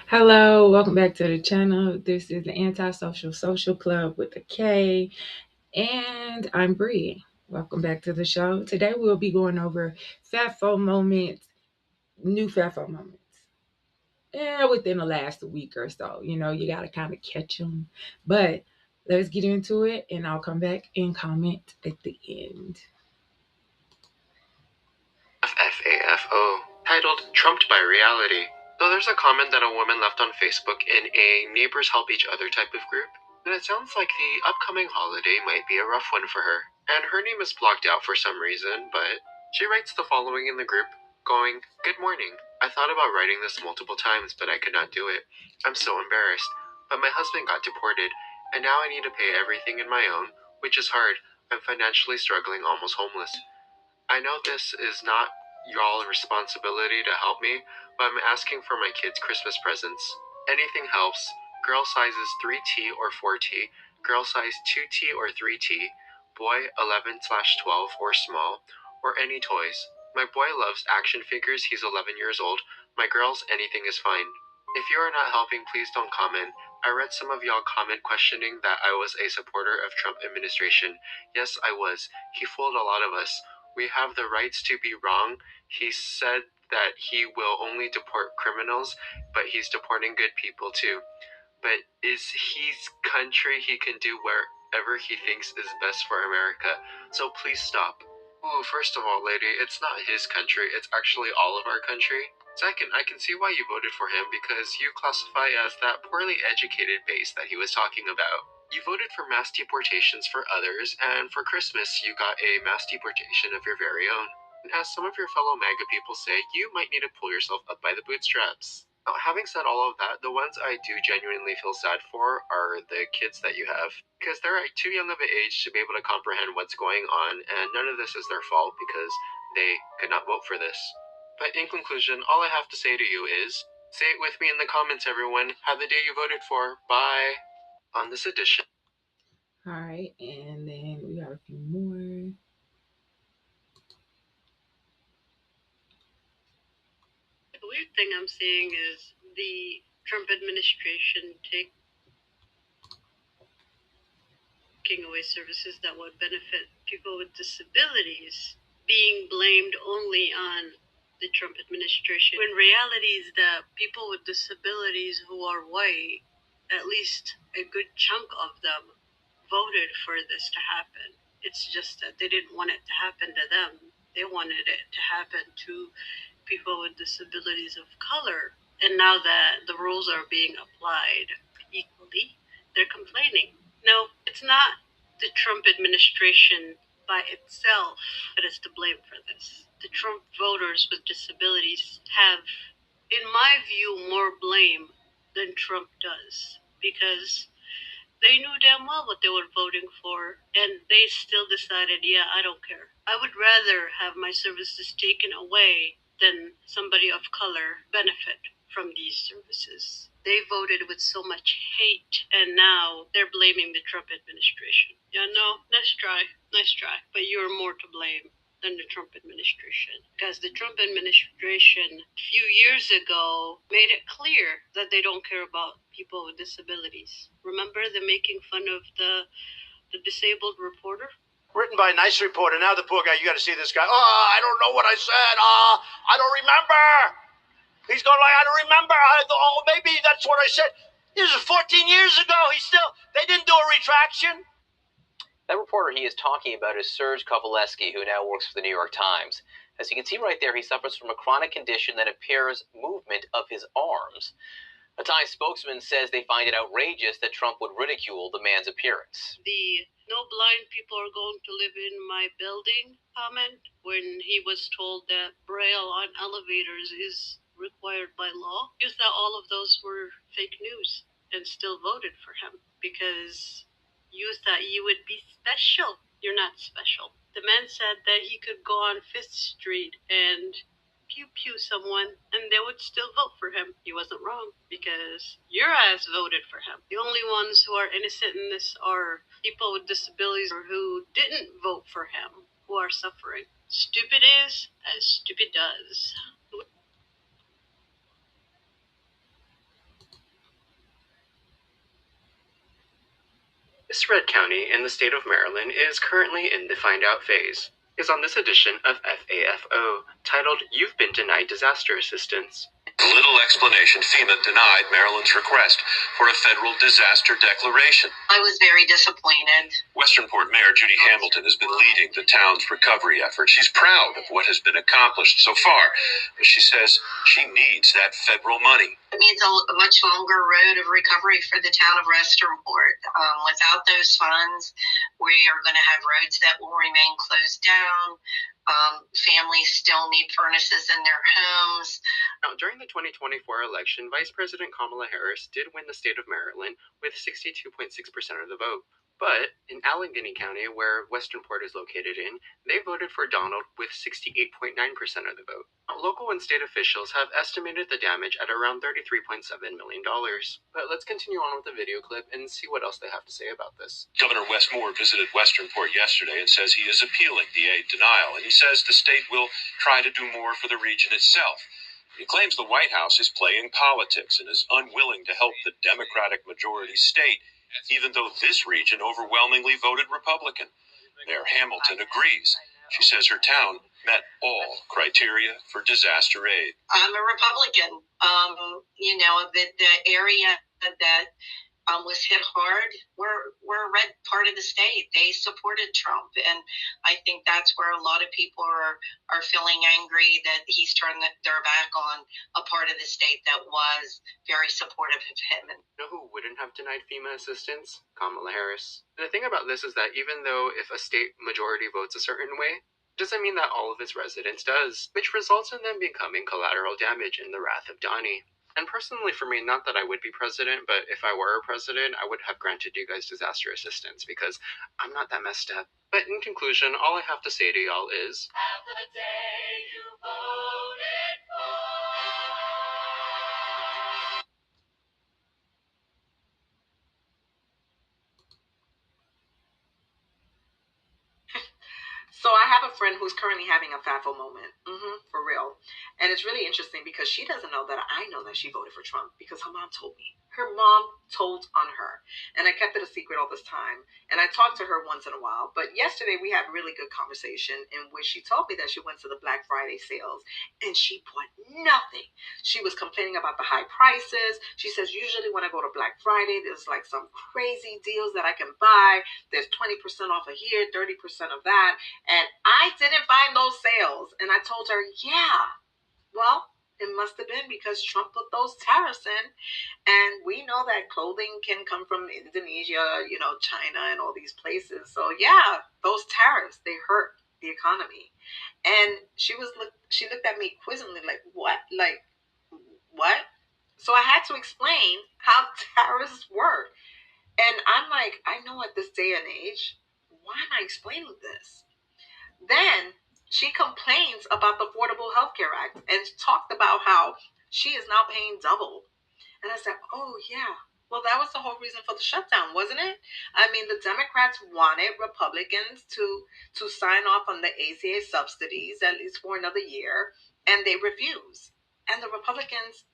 Hello, welcome back to the channel. This is the Antisocial Social Club with a K, and I'm Bree. Welcome back to the show. Today we'll be going over FAFO moments, new FAFO moments. Yeah, within the last week or so. You got to kind of catch them. But let's get into it, and I'll come back and comment at the end. FAFO, titled Trumped by Reality. So there's a comment that a woman left on Facebook in a neighbors help each other type of group, and it sounds like the upcoming holiday might be a rough one for her. And her name is blocked out for some reason, but she writes the following in the group, going, "Good morning. I thought about writing this multiple times, but I could not do it. I'm so embarrassed. But my husband got deported, and now I need to pay everything in my own, which is hard. I'm financially struggling, almost homeless. I know this is not y'all responsibility to help me, but I'm asking for my kids' Christmas presents. Anything helps. Girl sizes 3T or 4T, girl size 2T or 3T, boy 11/12 or small, or any toys. My boy loves action figures, he's 11 years old. My girls, anything is fine. If you are not helping, please don't comment. I read some of y'all comment questioning that I was a supporter of Trump administration. Yes, I was. He fooled a lot of us. We have the rights to be wrong. He said that he will only deport criminals, but he's deporting good people too. But is his country, he can do wherever he thinks is best for America. So please stop." Ooh, first of all, lady, it's not his country, it's actually all of our country. Second, I can see why you voted for him because you classify as that poorly educated base that he was talking about. You voted for mass deportations for others, and for Christmas you got a mass deportation of your very own. And as some of your fellow MAGA people say, you might need to pull yourself up by the bootstraps. Now, having said all of that, the ones I do genuinely feel sad for are the kids that you have, because they're at too young of an age to be able to comprehend what's going on, and none of this is their fault because they could not vote for this. But in conclusion, all I have to say to you is, say it with me in the comments, everyone. Have the day you voted for. Bye. On this edition. All right, and then we got a few more. The weird thing I'm seeing is the Trump administration taking away services that would benefit people with disabilities being blamed only on the Trump administration, when reality is that people with disabilities who are white, at least a good chunk of them, voted for this to happen. It's just that they didn't want it to happen to them. They wanted it to happen to people with disabilities of color. And now that the rules are being applied equally, they're complaining. No, it's not the Trump administration by itself that is to blame for this. The Trump voters with disabilities have, in my view, more blame than Trump does, because they knew damn well what they were voting for, and they still decided, yeah, I don't care. I would rather have my services taken away than somebody of color benefit from these services. They voted with so much hate, and now they're blaming the Trump administration. Yeah, no, nice try, but you're more to blame than the Trump administration. Because the Trump administration a few years ago made it clear that they don't care about people with disabilities. Remember the making fun of the disabled reporter? Written by a nice reporter. Now the poor guy, you got to see this guy. I don't know what I said. I don't remember. He's going like, I don't remember. Maybe that's what I said. This is 14 years ago. They didn't do a retraction. That reporter he is talking about is Serge Kovaleski, who now works for the New York Times. As you can see right there, he suffers from a chronic condition that impairs movement of his arms. A Times spokesman says they find it outrageous that Trump would ridicule the man's appearance. The "no blind people are going to live in my building" comment, when he was told that Braille on elevators is required by law, you thought all of those were fake news and still voted for him because you thought you would be special. You're not special. The man said that he could go on Fifth Street and pew someone and they would still vote for him. He wasn't wrong because your ass voted for him. The only ones who are innocent in this are people with disabilities who didn't vote for him, who are suffering. Stupid is as stupid does. East Red County in the state of Maryland is currently in the Find Out phase. Is on this edition of FAFO, titled You've Been Denied Disaster Assistance. Little explanation, FEMA denied Maryland's request for a federal disaster declaration. I was very disappointed. Westernport Mayor Judy Hamilton has been leading the town's recovery effort. She's proud of what has been accomplished so far, but she says she needs that federal money. It means a much longer road of recovery for the town of Westernport. Without those funds, we are going to have roads that will remain closed down. Families still need furnaces in their homes. Now, during the 2024 election, Vice President Kamala Harris did win the state of Maryland with 62.6% of the vote. But in Allegheny County, where Westernport is located in, they voted for Donald with 68.9% of the vote. Local and state officials have estimated the damage at around $33.7 million. But let's continue on with the video clip and see what else they have to say about this. Governor Wes Moore visited Westernport yesterday and says he is appealing the aid denial, and he says the state will try to do more for the region itself. He claims the White House is playing politics and is unwilling to help the Democratic majority state, even though this region overwhelmingly voted Republican. Mayor Hamilton agrees. She says her town met all criteria for disaster aid. I'm a Republican. The area that was hit hard, we're a red part of the state. They supported Trump, and I think that's where a lot of people are feeling angry that he's turned their back on a part of the state that was very supportive of him. You know who wouldn't have denied FEMA assistance? Kamala Harris. And the thing about this is that even though if a state majority votes a certain way, doesn't mean that all of its residents does, which results in them becoming collateral damage in the wrath of Donnie. And personally for me, not that I would be president, but if I were a president, I would have granted you guys disaster assistance because I'm not that messed up. But in conclusion, all I have to say to y'all is, have the day you voted for. So I have a friend who's currently having a FAFO moment, for real. And it's really interesting because she doesn't know that I know that she voted for Trump because her mom told me. Her mom told on her. And I kept it a secret all this time. And I talked to her once in a while. But yesterday we had a really good conversation in which she told me that she went to the Black Friday sales and she bought nothing. She was complaining about the high prices. She says, usually when I go to Black Friday, there's like some crazy deals that I can buy. There's 20% off of here, 30% of that. And I didn't find those sales. And I told her, yeah, well, it must have been because Trump put those tariffs in. And we know that clothing can come from Indonesia, China and all these places. So yeah, those tariffs, they hurt the economy. And she looked at me quizzingly like, what? Like, what? So I had to explain how tariffs work. And I'm like, I know at this day and age, why am I explaining this? Then she complains about the Affordable Health Care Act and talked about how she is now paying double. And I said, oh, yeah. Well, that was the whole reason for the shutdown, wasn't it? I mean, the Democrats wanted Republicans to sign off on the ACA subsidies, at least for another year, and they refused. And the Republicans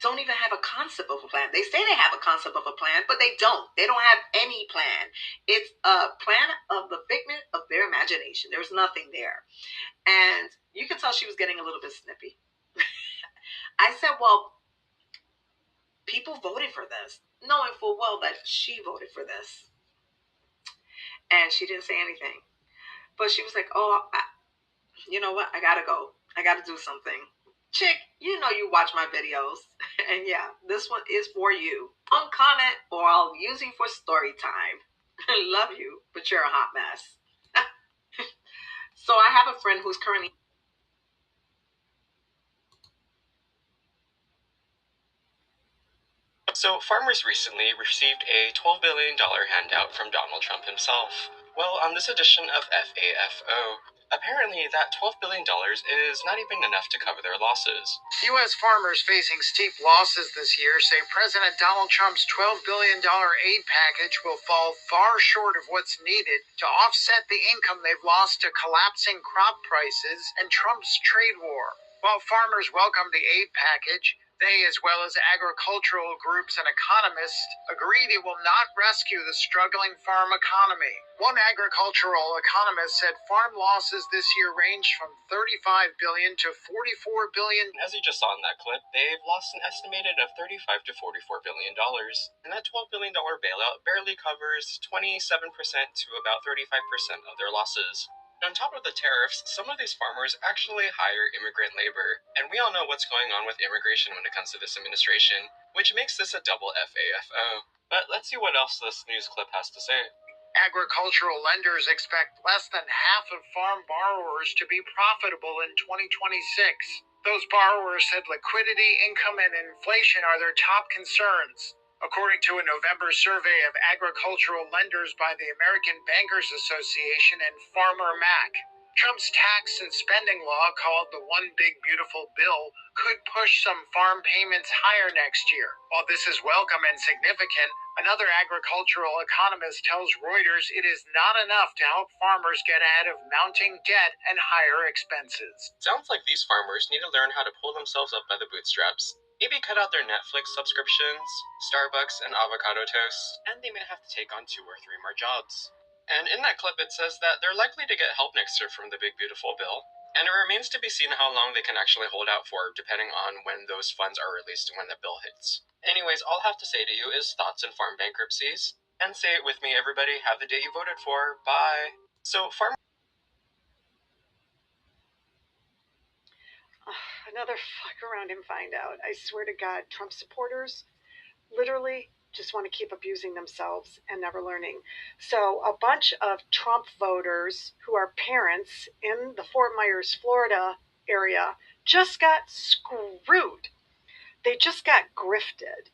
don't even have a concept of a plan. They say they have a concept of a plan, but they don't. They don't have any plan. It's a plan of the figment of their imagination. There's nothing there. And you can tell she was getting a little bit snippy. I said, well, people voted for this, knowing full well that she voted for this. And she didn't say anything. But she was like, oh, you know what? I got to go. I got to do something. Chick, you watch my videos. And yeah, this one is for you. Don't comment or I'll use you for story time. Love you, but you're a hot mess. So I have a friend who's currently... So farmers recently received a $12 billion handout from Donald Trump himself. Well, on this edition of FAFO, apparently that $12 billion is not even enough to cover their losses. U.S. farmers facing steep losses this year say President Donald Trump's $12 billion aid package will fall far short of what's needed to offset the income they've lost to collapsing crop prices and Trump's trade war. While farmers welcome the aid package, They, as well as agricultural groups and economists, agreed it will not rescue the struggling farm economy. One agricultural economist said farm losses this year range from $35 billion to $44 billion. As you just saw in that clip, they've lost an estimated of $35 to $44 billion, and that $12 billion bailout barely covers 27% to about 35% of their losses. On top of the tariffs, some of these farmers actually hire immigrant labor, and we all know what's going on with immigration when it comes to this administration, which makes this a double FAFO. But let's see what else this news clip has to say. Agricultural lenders expect less than half of farm borrowers to be profitable in 2026. Those borrowers said liquidity, income, and inflation are their top concerns. According to a November survey of agricultural lenders by the American Bankers Association and Farmer Mac, Trump's tax and spending law, called the One Big Beautiful Bill, could push some farm payments higher next year. While this is welcome and significant, another agricultural economist tells Reuters it is not enough to help farmers get ahead of mounting debt and higher expenses. Sounds like these farmers need to learn how to pull themselves up by the bootstraps. Maybe cut out their Netflix subscriptions, Starbucks, and avocado toast, and they may have to take on 2 or 3 more jobs. And in that clip, it says that they're likely to get help next year from the Big Beautiful Bill, and it remains to be seen how long they can actually hold out for, depending on when those funds are released and when the bill hits. Anyways, all I'll have to say to you is thoughts on farm bankruptcies. And say it with me, everybody, have the day you voted for. Bye. So, farm... Another fuck around and find out. I swear to God, Trump supporters literally just want to keep abusing themselves and never learning. So a bunch of Trump voters who are parents in the Fort Myers, Florida area just got screwed. They just got grifted.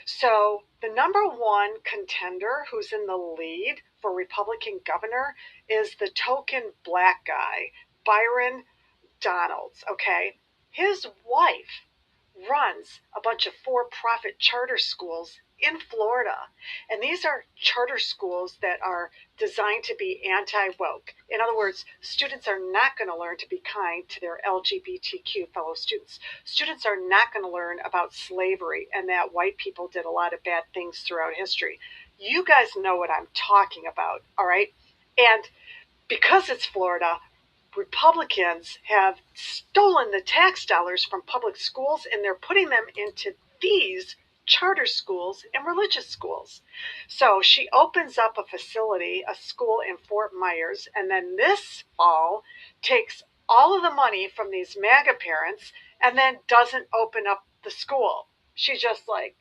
So the number one contender who's in the lead for Republican governor is the token black guy, Byron Donalds, okay? His wife runs a bunch of for-profit charter schools in Florida. And these are charter schools that are designed to be anti-woke. In other words, students are not going to learn to be kind to their LGBTQ fellow students. Students are not going to learn about slavery and that white people did a lot of bad things throughout history. You guys know what I'm talking about, all right? And because it's Florida, Republicans have stolen the tax dollars from public schools and they're putting them into these charter schools and religious schools. So she opens up a facility, a school in Fort Myers, and then this fall takes all of the money from these MAGA parents and then doesn't open up the school. She's just like,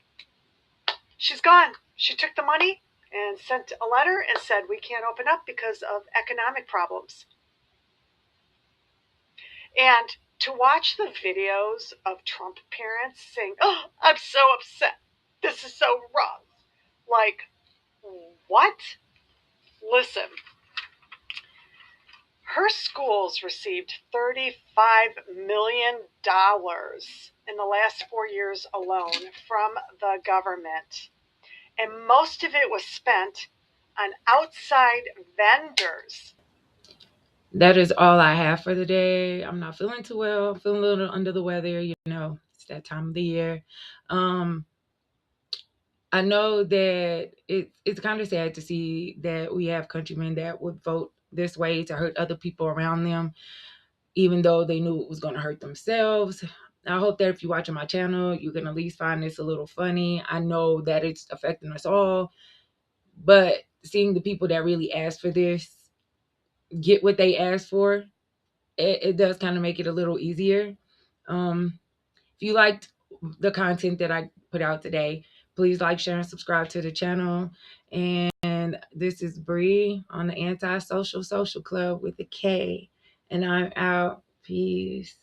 she's gone. She took the money and sent a letter and said, we can't open up because of economic problems. And to watch the videos of Trump parents saying, oh, I'm so upset. This is so wrong. Like, what? Listen, her schools received $35 million in the last 4 years alone from the government. And most of it was spent on outside vendors. That is all I have for the day. I'm not feeling too well. I'm feeling a little under the weather. You know, it's that time of the year. I know that it's kind of sad to see that we have countrymen that would vote this way to hurt other people around them, even though they knew it was going to hurt themselves. I hope that if you're watching my channel, you can at least find this a little funny. I know that it's affecting us all, but seeing the people that really asked for this get what they asked for, it does kind of make it a little easier. If you liked the content that I put out today, please like, share, and subscribe to the channel. And this is Bree on the Anti-Social Social Club with a K. And I'm out. Peace.